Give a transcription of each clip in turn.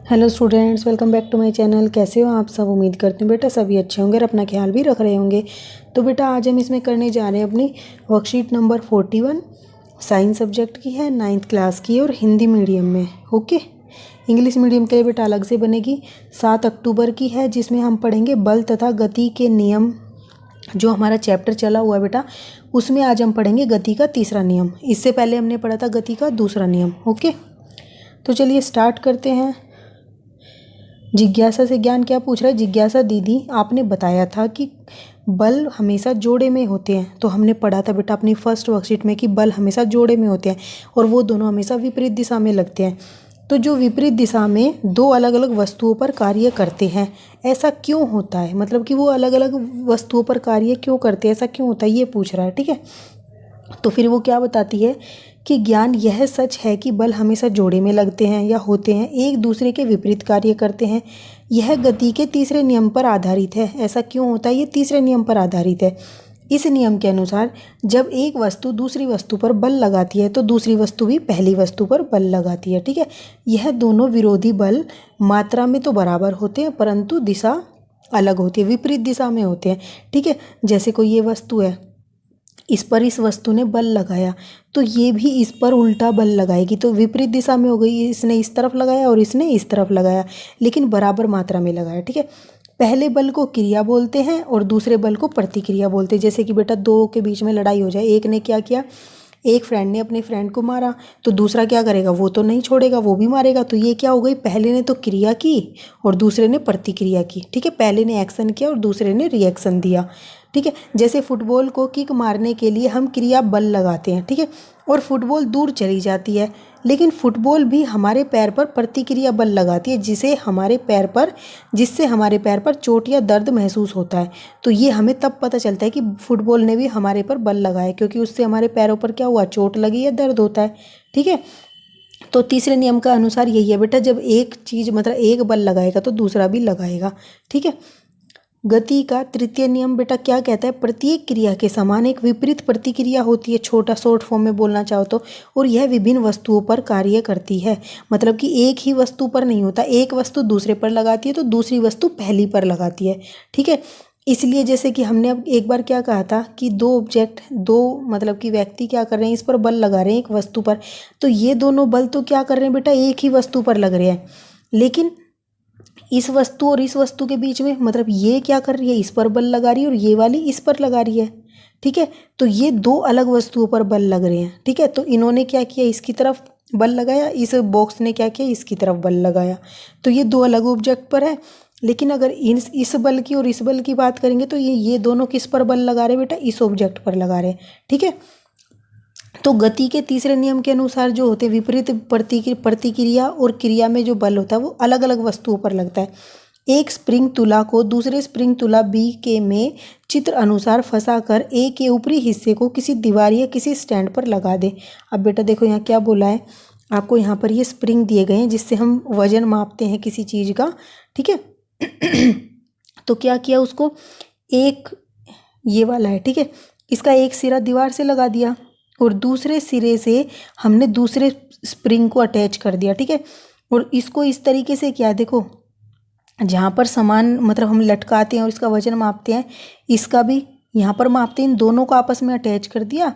Hello students, welcome back to my channel. कैसे हो आप सब? उम्मीद करती हूँ बेटा सभी अच्छे होंगे और अपना ख्याल भी रख रहे होंगे। तो बेटा आज हम इसमें करने जा रहे हैं अपनी वर्कशीट नंबर 41। साइंस सब्जेक्ट की है, 9th क्लास की है और हिंदी मीडियम में। ओके, इंग्लिश मीडियम के लिए बेटा अलग से बनेगी। 7 अक्टूबर की है, जिसमें हम पढ़ेंगे बल तथा गति के नियम। जो हमारा चैप्टर चला हुआ है बेटा, उसमें आज हम पढ़ेंगे गति का तीसरा नियम। इससे पहले हमने पढ़ा था गति का दूसरा नियम। ओके, तो चलिए स्टार्ट करते हैं। जिज्ञासा से ज्ञान क्या पूछ रहा है? जिज्ञासा दीदी, आपने बताया था कि बल हमेशा जोड़े में होते हैं। तो हमने पढ़ा था बेटा अपनी फर्स्ट वर्कशीट में कि बल हमेशा जोड़े में होते हैं और वो दोनों हमेशा विपरीत दिशा में लगते हैं। तो जो विपरीत दिशा में दो अलग अलग वस्तुओं पर कार्य करते हैं, ऐसा क्यों होता है? मतलब कि वो अलग अलग वस्तुओं पर कार्य क्यों करते हैं, ऐसा क्यों होता है, ये पूछ रहा है। ठीक है, तो फिर वो क्या बताती है कि ज्ञान यह सच है कि बल हमेशा जोड़े में लगते हैं या होते हैं, एक दूसरे के विपरीत कार्य करते हैं। यह गति के तीसरे नियम पर आधारित है। ऐसा क्यों होता है? ये तीसरे नियम पर आधारित है। इस नियम के अनुसार जब एक वस्तु दूसरी वस्तु पर बल लगाती है तो दूसरी वस्तु भी पहली वस्तु पर बल लगाती है। ठीक है, यह दोनों विरोधी बल मात्रा में तो बराबर होते हैं परंतु दिशा अलग होती है, विपरीत दिशा में होते हैं। ठीक है, जैसे कोई ये वस्तु है, इस पर इस वस्तु ने बल लगाया तो ये भी इस पर उल्टा बल लगाएगी, तो विपरीत दिशा में हो गई। इसने इस तरफ लगाया और इसने इस तरफ लगाया, लेकिन बराबर मात्रा में लगाया। ठीक है, पहले बल को क्रिया बोलते हैं और दूसरे बल को प्रतिक्रिया बोलते हैं। जैसे कि बेटा दो के बीच में लड़ाई हो जाए, एक ने क्या किया, एक फ्रेंड ने अपने फ्रेंड को मारा, तो दूसरा क्या करेगा? वो तो नहीं छोड़ेगा, वो भी मारेगा। तो ये क्या हो गई? पहले ने तो क्रिया की और दूसरे ने प्रतिक्रिया की। ठीक है, पहले ने एक्शन किया और दूसरे ने रिएक्शन दिया। ठीक है, जैसे फुटबॉल को किक मारने के लिए हम क्रिया बल लगाते हैं। ठीक है, और फुटबॉल दूर चली जाती है, लेकिन फुटबॉल भी हमारे पैर पर प्रतिक्रिया बल लगाती है, जिससे हमारे पैर पर चोट या दर्द महसूस होता है। तो ये हमें तब पता चलता है कि फुटबॉल ने भी हमारे पर बल लगाया, क्योंकि उससे हमारे पैरों पर क्या हुआ? चोट लगी या दर्द होता है। ठीक है, तो तीसरे नियम का अनुसार यही है बेटा, जब एक चीज़ मतलब एक बल लगाएगा तो दूसरा भी लगाएगा। ठीक है, गति का तृतीय नियम बेटा क्या कहता है? प्रत्येक क्रिया के समान एक विपरीत प्रतिक्रिया होती है, छोटा शॉर्ट फॉर्म में बोलना चाहो तो, और यह विभिन्न वस्तुओं पर कार्य करती है। मतलब कि एक ही वस्तु पर नहीं होता, एक वस्तु दूसरे पर लगाती है तो दूसरी वस्तु पहली पर लगाती है। ठीक है, इसलिए जैसे कि हमने अब एक बार क्या कहा था कि दो मतलब कि व्यक्ति क्या कर रहे हैं, इस पर बल लगा रहे हैं एक वस्तु पर, तो ये दोनों बल तो क्या कर रहे हैं बेटा? एक ही वस्तु पर लग रहे हैं, लेकिन इस वस्तु और इस वस्तु के बीच में मतलब ये क्या कर रही है? इस पर बल लगा रही है और ये वाली इस पर लगा रही है। ठीक है, तो ये दो अलग वस्तुओं पर बल लग रहे हैं। ठीक है, तो इन्होंने क्या किया? इसकी तरफ बल लगाया, इस बॉक्स ने क्या किया? इसकी तरफ बल लगाया। तो ये दो अलग ऑब्जेक्ट पर है, लेकिन अगर इस बल की और इस बल की बात करेंगे तो ये दोनों किस पर बल लगा रहे हैं बेटा? इस ऑब्जेक्ट पर लगा रहे हैं। ठीक है, तो गति के तीसरे नियम के अनुसार जो होते हैं विपरीत प्रतिक्रिया और क्रिया में जो बल होता है वो अलग अलग वस्तुओं पर लगता है। एक स्प्रिंग तुला को दूसरे स्प्रिंग तुला बी के में चित्र अनुसार फंसाकर ए के ऊपरी हिस्से को किसी दीवार या किसी स्टैंड पर लगा दें। अब बेटा देखो यहाँ क्या बोला है आपको, यहाँ पर ये स्प्रिंग दिए गए हैं जिससे हम वजन मापते हैं किसी चीज़ का। ठीक है तो क्या किया? उसको एक ये वाला है, ठीक है, इसका एक सिरा दीवार से लगा दिया और दूसरे सिरे से हमने दूसरे स्प्रिंग को अटैच कर दिया। ठीक है, और इसको इस तरीके से किया, देखो जहाँ पर सामान मतलब हम लटकाते हैं और इसका वजन मापते हैं, इसका भी यहाँ पर मापते हैं, इन दोनों को आपस में अटैच कर दिया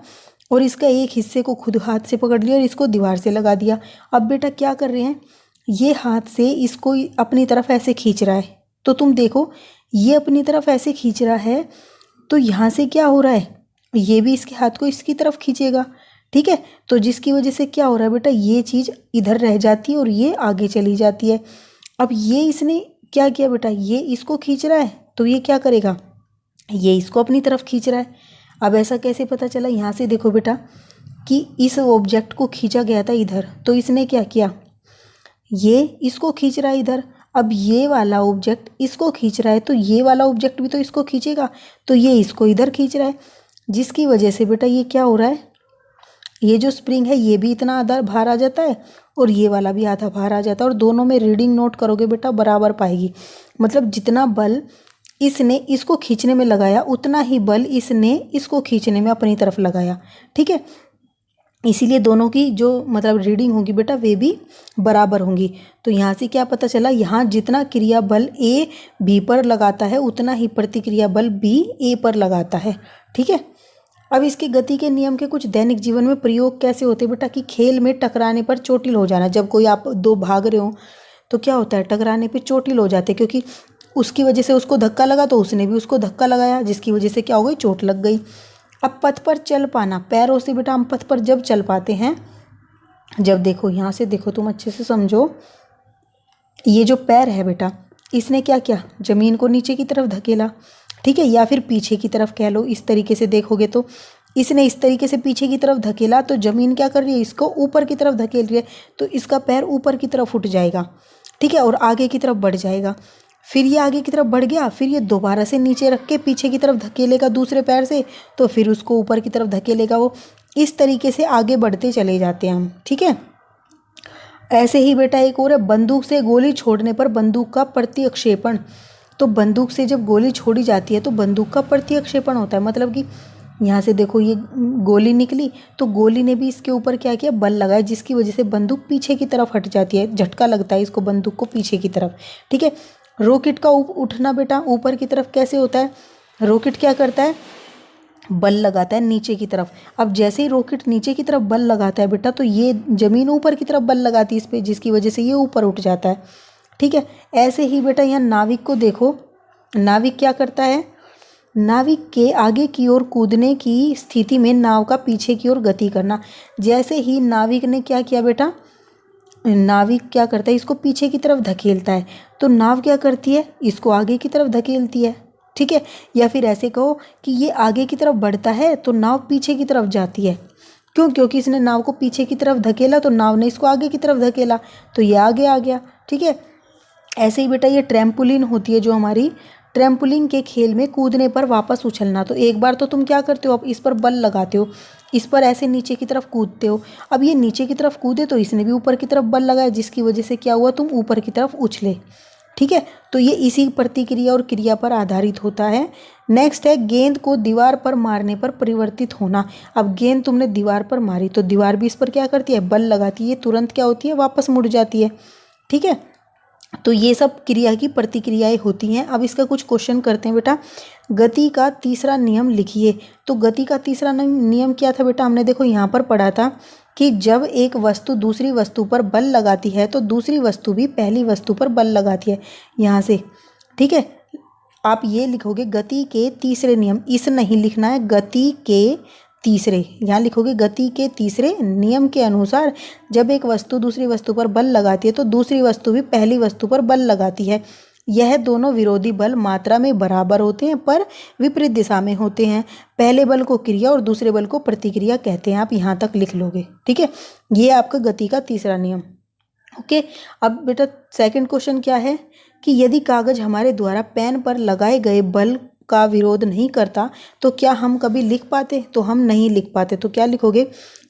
और इसका एक हिस्से को खुद हाथ से पकड़ लिया और इसको दीवार से लगा दिया। अब बेटा क्या कर रहे हैं? ये हाथ से इसको अपनी तरफ ऐसे खींच रहा है, तो तुम देखो ये अपनी तरफ ऐसे खींच रहा है, तो यहाँ से क्या हो रहा है? ये भी इसके हाथ को इसकी तरफ खींचेगा। ठीक है, तो जिसकी वजह से क्या हो रहा है बेटा? ये चीज़ इधर रह जाती है और ये आगे चली जाती है। अब ये इसने क्या किया बेटा? ये इसको खींच रहा है तो ये क्या करेगा? ये इसको अपनी तरफ खींच रहा है। अब ऐसा कैसे पता चला? यहाँ से देखो बेटा कि इस ऑब्जेक्ट को खींचा गया था इधर, तो इसने क्या किया? ये इसको खींच रहा है इधर। अब ये वाला ऑब्जेक्ट इसको खींच रहा है तो ये वाला ऑब्जेक्ट भी तो इसको खींचेगा, तो ये इसको इधर खींच रहा है, जिसकी वजह से बेटा ये क्या हो रहा है? ये जो स्प्रिंग है ये भी इतना आधा भार आ जाता है और ये वाला भी आधा भार आ जाता है, और दोनों में रीडिंग नोट करोगे बेटा बराबर पाएगी। मतलब जितना बल इसने इसको खींचने में लगाया उतना ही बल इसने इसको खींचने में अपनी तरफ लगाया। ठीक है, इसीलिए दोनों की जो मतलब रीडिंग होगी बेटा वे भी बराबर होंगी। तो यहाँ से क्या पता चला, यहाँ जितना क्रिया बल ए बी पर लगाता है उतना ही प्रतिक्रिया बल बी ए पर लगाता है। ठीक है। अब इसके गति के नियम के कुछ दैनिक जीवन में प्रयोग कैसे होते हैं बेटा, कि खेल में टकराने पर चोटिल हो जाना। जब कोई आप दो भाग रहे हो तो क्या होता है, टकराने पे चोटिल हो जाते हैं, क्योंकि उसकी वजह से उसको धक्का लगा तो उसने भी उसको धक्का लगाया, जिसकी वजह से क्या हो गई, चोट लग गई। अब पथ पर चल पाना, पैरों से बेटा हम पथ पर जब चल पाते हैं, जब देखो यहाँ से देखो तुम अच्छे से समझो, ये जो पैर है बेटा इसने क्या किया, जमीन को नीचे की तरफ धकेला। ठीक है, या फिर पीछे की तरफ कह लो, इस तरीके से देखोगे तो इसने इस तरीके से पीछे की तरफ धकेला तो जमीन क्या कर रही है, इसको ऊपर की तरफ धकेल रही है, तो इसका पैर ऊपर की तरफ उठ जाएगा। ठीक है, और आगे की तरफ बढ़ जाएगा। फिर ये आगे की तरफ बढ़ गया, फिर ये दोबारा से नीचे रख के पीछे की तरफ धकेलेगा दूसरे पैर से, तो फिर उसको ऊपर की तरफ धकेलेगा वो। इस तरीके से आगे बढ़ते चले जाते हैं हम। ठीक है, ऐसे ही बेटा एक और है, बंदूक से गोली छोड़ने पर बंदूक का प्रतिक्षेपण। तो बंदूक से जब गोली छोड़ी जाती है तो बंदूक का प्रतिक्षेपण होता है, मतलब कि यहाँ से देखो ये गोली निकली तो गोली ने भी इसके ऊपर क्या किया, बल लगाया, जिसकी वजह से बंदूक पीछे की तरफ हट जाती है, झटका लगता है इसको बंदूक को पीछे की तरफ। ठीक है, रॉकेट का उठना बेटा ऊपर की तरफ कैसे होता है, रॉकेट क्या करता है, बल लगाता है नीचे की तरफ। अब जैसे ही रॉकेट नीचे की तरफ बल लगाता है बेटा तो ये जमीन ऊपर की तरफ बल लगाती है इस पर, जिसकी वजह से ये ऊपर उठ जाता है। ठीक है, ऐसे ही बेटा यहाँ नाविक को देखो, नाविक क्या करता है, नाविक के आगे की ओर कूदने की स्थिति में नाव का पीछे की ओर गति करना। जैसे ही नाविक ने क्या किया बेटा, नाविक क्या करता है, इसको पीछे की तरफ धकेलता है, तो नाव क्या करती है, इसको आगे की तरफ धकेलती है। ठीक है, या फिर ऐसे कहो कि ये आगे की तरफ बढ़ता है तो नाव पीछे की तरफ जाती है। क्यों, क्योंकि इसने नाव को पीछे की तरफ धकेला तो नाव ने इसको आगे की तरफ धकेला, तो ये आगे आ गया। ठीक है, ऐसे ही बेटा ये ट्रैम्पोलिन होती है जो हमारी, ट्रैम्पोलिन के खेल में कूदने पर वापस उछलना। तो एक बार तो तुम क्या करते हो, अब इस पर बल लगाते हो, इस पर ऐसे नीचे की तरफ कूदते हो। अब ये नीचे की तरफ कूदे तो इसने भी ऊपर की तरफ बल लगाया, जिसकी वजह से क्या हुआ, तुम ऊपर की तरफ उछले। ठीक है, तो ये इसी प्रतिक्रिया और क्रिया पर आधारित होता है। नेक्स्ट है, गेंद को दीवार पर मारने पर परिवर्तित होना। अब गेंद तुमने दीवार पर मारी तो दीवार भी इस पर क्या करती है, बल लगाती है, तुरंत क्या होती है, वापस मुड़ जाती है। ठीक है, तो ये सब क्रिया की प्रतिक्रियाएं होती हैं। अब इसका कुछ क्वेश्चन करते हैं बेटा। गति का तीसरा नियम लिखिए। तो गति का तीसरा नियम क्या था बेटा, हमने देखो यहाँ पर पढ़ा था कि जब एक वस्तु दूसरी वस्तु पर बल लगाती है तो दूसरी वस्तु भी पहली वस्तु पर बल लगाती है, यहाँ से। ठीक है, आप ये लिखोगे गति के तीसरे नियम, इस नहीं लिखना है, गति के तीसरे, यहाँ लिखोगे गति के तीसरे नियम के अनुसार जब एक वस्तु दूसरी वस्तु पर बल लगाती है तो दूसरी वस्तु भी पहली वस्तु पर बल लगाती है। यह दोनों विरोधी बल मात्रा में बराबर होते हैं पर विपरीत दिशा में होते हैं। पहले बल को क्रिया और दूसरे बल को प्रतिक्रिया कहते हैं। आप यहाँ तक लिख लोगे। ठीक है, ये आपका गति का तीसरा नियम। ओके, अब बेटा सेकंड क्वेश्चन क्या है कि यदि कागज हमारे द्वारा पेन पर लगाए गए बल का विरोध नहीं करता तो क्या हम कभी लिख पाते, तो हम नहीं लिख पाते। तो क्या लिखोगे,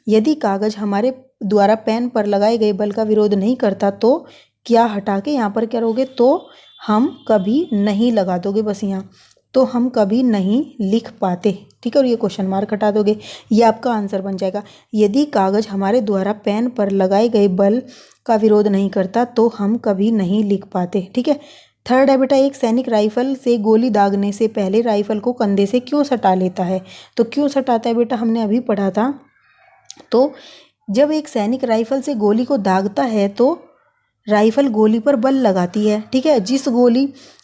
यदि कागज हमारे द्वारा पेन पर लगाए गए बल का विरोध नहीं करता तो क्या हटा के यहाँ पर क्या करोगे, तो हम कभी नहीं लगा दोगे, बस यहाँ, तो हम कभी नहीं लिख पाते। ठीक है, और ये क्वेश्चन मार्क हटा दोगे, ये आपका आंसर बन जाएगा। यदि कागज हमारे द्वारा पेन पर लगाए गए बल का विरोध नहीं करता तो हम कभी नहीं लिख पाते। ठीक है, थर्ड है बेटा, एक सैनिक राइफल से गोली दागने से पहले राइफल को कंधे से क्यों सटा लेता है। तो क्यों सटाता है बेटा, हमने अभी पढ़ा था। तो जब एक सैनिक राइफल से गोली को दागता है तो राइफल गोली पर बल लगाती है। ठीक है,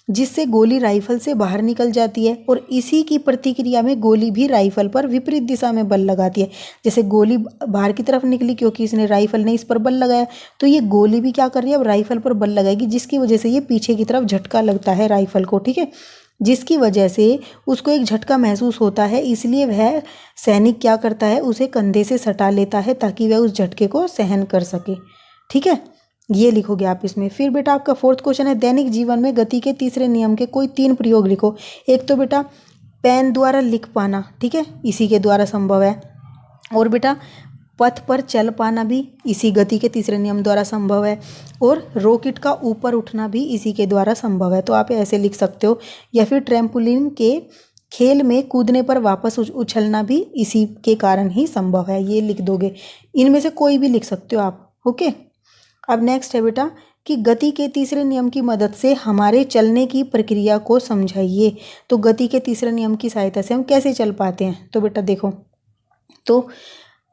जिससे गोली राइफल से बाहर निकल जाती है, और इसी की प्रतिक्रिया में गोली भी राइफल पर विपरीत दिशा में बल लगाती है। जैसे गोली बाहर की तरफ निकली क्योंकि इसने राइफल ने इस पर बल लगाया, तो ये गोली भी क्या कर रही है, अब राइफल पर बल लगाएगी, जिसकी वजह से ये पीछे की तरफ झटका लगता है राइफल को। ठीक है, जिसकी वजह से उसको एक झटका महसूस होता है, इसलिए वह सैनिक क्या करता है, उसे कंधे से सटा लेता है ताकि वह उस झटके को सहन कर सके। ठीक है, ये लिखोगे आप इसमें। फिर बेटा आपका फोर्थ क्वेश्चन है, दैनिक जीवन में गति के तीसरे नियम के कोई 3 प्रयोग लिखो। एक तो बेटा पेन द्वारा लिख पाना, ठीक है, इसी के द्वारा संभव है। और बेटा पथ पर चल पाना भी इसी गति के तीसरे नियम द्वारा संभव है। और रॉकेट का ऊपर उठना भी इसी के द्वारा संभव है। तो आप ऐसे लिख सकते हो, या फिर ट्रैम्पोलिन के खेल में कूदने पर वापस उछलना भी इसी के कारण ही संभव है। ये लिख दोगे, इनमें से कोई भी लिख सकते हो आप। ओके, अब नेक्स्ट है बेटा कि गति के तीसरे नियम की मदद से हमारे चलने की प्रक्रिया को समझाइए। तो गति के तीसरे नियम की सहायता से हम कैसे चल पाते हैं? तो बेटा देखो, तो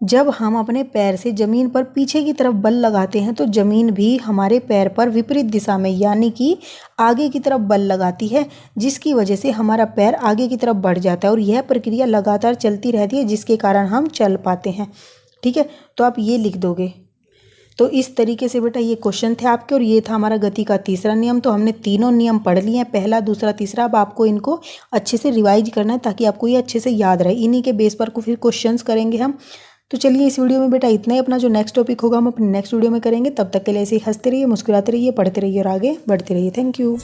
जब हम अपने पैर से जमीन पर पीछे की तरफ बल लगाते हैं तो जमीन भी हमारे पैर पर विपरीत दिशा में यानी कि आगे की तरफ बल लगाती है, जिसकी वजह से हमारा पैर आगे की तरफ बढ़ जाता है और यह प्रक्रिया लगातार चलती रहती है, जिसके कारण हम चल पाते हैं। ठीक है, तो आप ये लिख दोगे। तो इस तरीके से बेटा ये क्वेश्चन थे आपके और ये था हमारा गति का तीसरा नियम। तो हमने तीनों नियम पढ़ लिए हैं, पहला, दूसरा, तीसरा। अब आपको इनको अच्छे से रिवाइज करना है ताकि आपको ये अच्छे से याद रहे। इन्हीं के बेस पर फिर क्वेश्चंस करेंगे हम। तो चलिए इस वीडियो में बेटा इतना ही। अपना जो नेक्स्ट टॉपिक होगा हम अपने नेक्स्ट वीडियो में करेंगे। तब तक के लिए ऐसे ही हंसते रहिए, मुस्कुराते रहिए, पढ़ते रहिए और आगे बढ़ते रहिए। Thank you.